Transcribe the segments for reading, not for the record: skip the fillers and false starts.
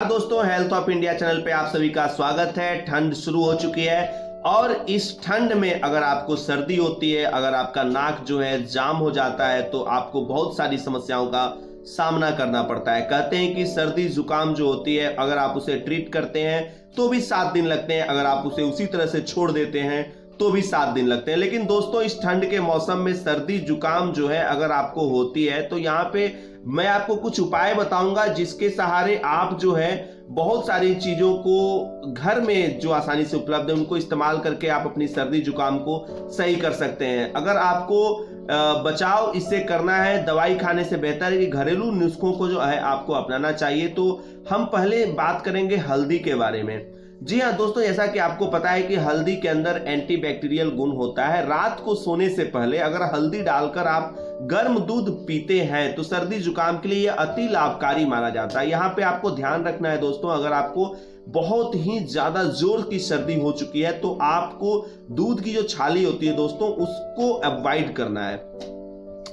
दोस्तों, health of India channel पे आप सभी का स्वागत है। ठंड शुरू हो चुकी है और इस ठंड में अगर आपको सर्दी होती है, अगर आपका नाक जो है जाम हो जाता है तो आपको बहुत सारी समस्याओं का सामना करना पड़ता है। कहते हैं कि सर्दी जुकाम जो होती है, अगर आप उसे ट्रीट करते हैं तो भी 7 दिन लगते हैं, अगर आप उसे उसी तरह से छोड़ देते हैं तो भी 7 दिन लगते हैं। लेकिन दोस्तों, इस ठंड के मौसम में सर्दी जुकाम जो है अगर आपको होती है तो यहाँ पे मैं आपको कुछ उपाय बताऊंगा जिसके सहारे आप जो है बहुत सारी चीजों को घर में जो आसानी से उपलब्ध है उनको इस्तेमाल करके आप अपनी सर्दी जुकाम को सही कर सकते हैं। अगर आपको बचाव इससे करना है, दवाई खाने से बेहतर है कि घरेलू नुस्खों को जो है आपको अपनाना चाहिए। तो हम पहले बात करेंगे हल्दी के बारे में। जी हाँ दोस्तों, जैसा कि आपको पता है कि हल्दी के अंदर एंटीबैक्टीरियल गुण होता है। रात को सोने से पहले अगर हल्दी डालकर आप गर्म दूध पीते हैं तो सर्दी जुकाम के लिए यह अति लाभकारी माना जाता है। यहाँ पे आपको ध्यान रखना है दोस्तों, अगर आपको बहुत ही ज्यादा जोर की सर्दी हो चुकी है तो आपको दूध की जो छाली होती है दोस्तों उसको अवॉइड करना है।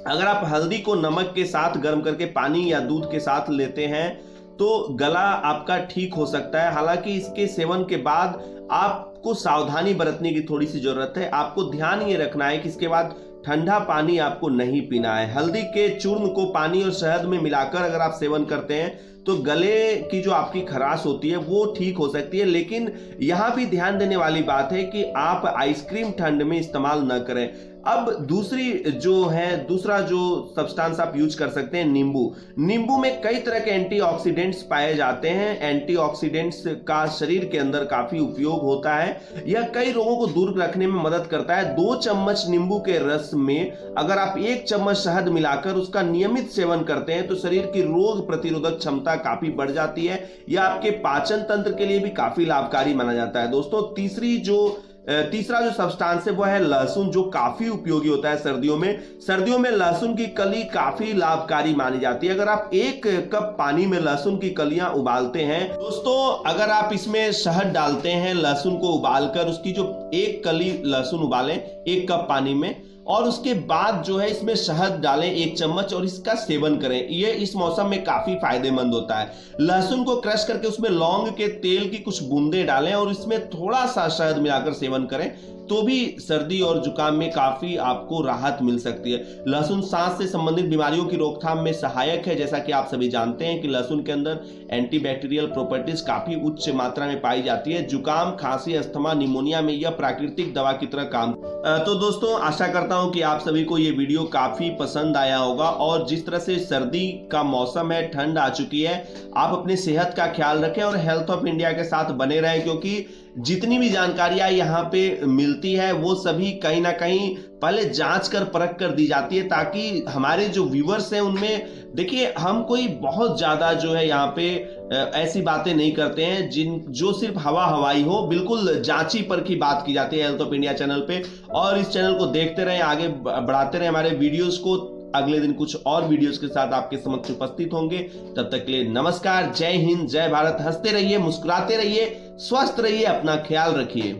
अगर आप हल्दी को नमक के साथ गर्म करके पानी या दूध के साथ लेते हैं तो गला आपका ठीक हो सकता है। हालांकि इसके सेवन के बाद आपको सावधानी बरतने की थोड़ी सी जरूरत है। आपको ध्यान ये रखना है कि इसके बाद ठंडा पानी आपको नहीं पीना है। हल्दी के चूर्ण को पानी और शहद में मिलाकर अगर आप सेवन करते हैं तो गले की जो आपकी खराश होती है वो ठीक हो सकती है। लेकिन यहां भी ध्यान देने वाली बात है कि आप आइसक्रीम ठंड में इस्तेमाल न करें। अब दूसरा जो सब्सटेंस आप यूज कर सकते हैं, नींबू में कई तरह के एंटीऑक्सीडेंट्स पाए जाते हैं। एंटीऑक्सीडेंट्स का शरीर के अंदर काफी उपयोग होता है। यह कई रोगों को दूर रखने में मदद करता है। 2 चम्मच नींबू के रस में अगर आप 1 चम्मच शहद मिलाकर उसका नियमित सेवन करते हैं तो शरीर की रोग प्रतिरोधक क्षमता काफी बढ़ जाती है। यह आपके पाचन तंत्र के लिए भी काफी लाभकारी माना जाता है। दोस्तों, तीसरा जो सब्सटेंस है वो है लहसुन, जो काफी उपयोगी होता है सर्दियों में लहसुन की कली काफी लाभकारी मानी जाती है। अगर आप 1 कप पानी में लहसुन की कलियां उबालते हैं दोस्तों, अगर आप इसमें शहद डालते हैं, लहसुन को उबालकर उसकी जो 1 कली लहसुन उबालें 1 कप पानी में और उसके बाद जो है इसमें शहद डालें 1 चम्मच और इसका सेवन करें। ये इस मौसम में काफी फायदेमंद होता है। लहसुन को क्रश करके उसमें लौंग के तेल की कुछ बूंदें डालें और इसमें थोड़ा सा शहद मिलाकर सेवन करें तो भी सर्दी और जुकाम में काफी आपको राहत मिल सकती है। लहसुन सांस से संबंधित बीमारियों की रोकथाम में सहायक है। जैसा कि आप सभी जानते हैं कि लहसुन के अंदर एंटीबैक्टीरियल प्रॉपर्टीज काफी उच्च मात्रा में पाई जाती है। जुकाम, खांसी, अस्थमा, निमोनिया में यह प्राकृतिक दवा की तरह काम। तो दोस्तों, आशा करता हूं कि आप सभी को ये वीडियो काफी पसंद आया होगा। और जिस तरह से सर्दी का मौसम है, ठंड आ चुकी है, आप अपनी सेहत का ख्याल रखें और हेल्थ ऑफ इंडिया के साथ बने रहें, क्योंकि जितनी भी जानकारियां यहाँ पे मिलती है वो सभी कहीं ना कहीं पहले जांच कर परख कर दी जाती है, ताकि हमारे जो व्यूअर्स हैं उनमें, देखिए, हम कोई बहुत ज्यादा जो है यहाँ पे ऐसी बातें नहीं करते हैं जो सिर्फ हवाई हो। बिल्कुल जांची परखी बात की जाती है हेल्थ ऑफ इंडिया चैनल पे। और इस चैनल को देखते रहें, आगे बढ़ाते रहें हमारे वीडियोस को। अगले दिन कुछ और वीडियोस के साथ आपके समक्ष उपस्थित होंगे। तब तक के लिए नमस्कार, जय हिंद, जय भारत। हंसते रहिए, मुस्कुराते रहिए, स्वस्थ रहिए, अपना ख्याल रखिए।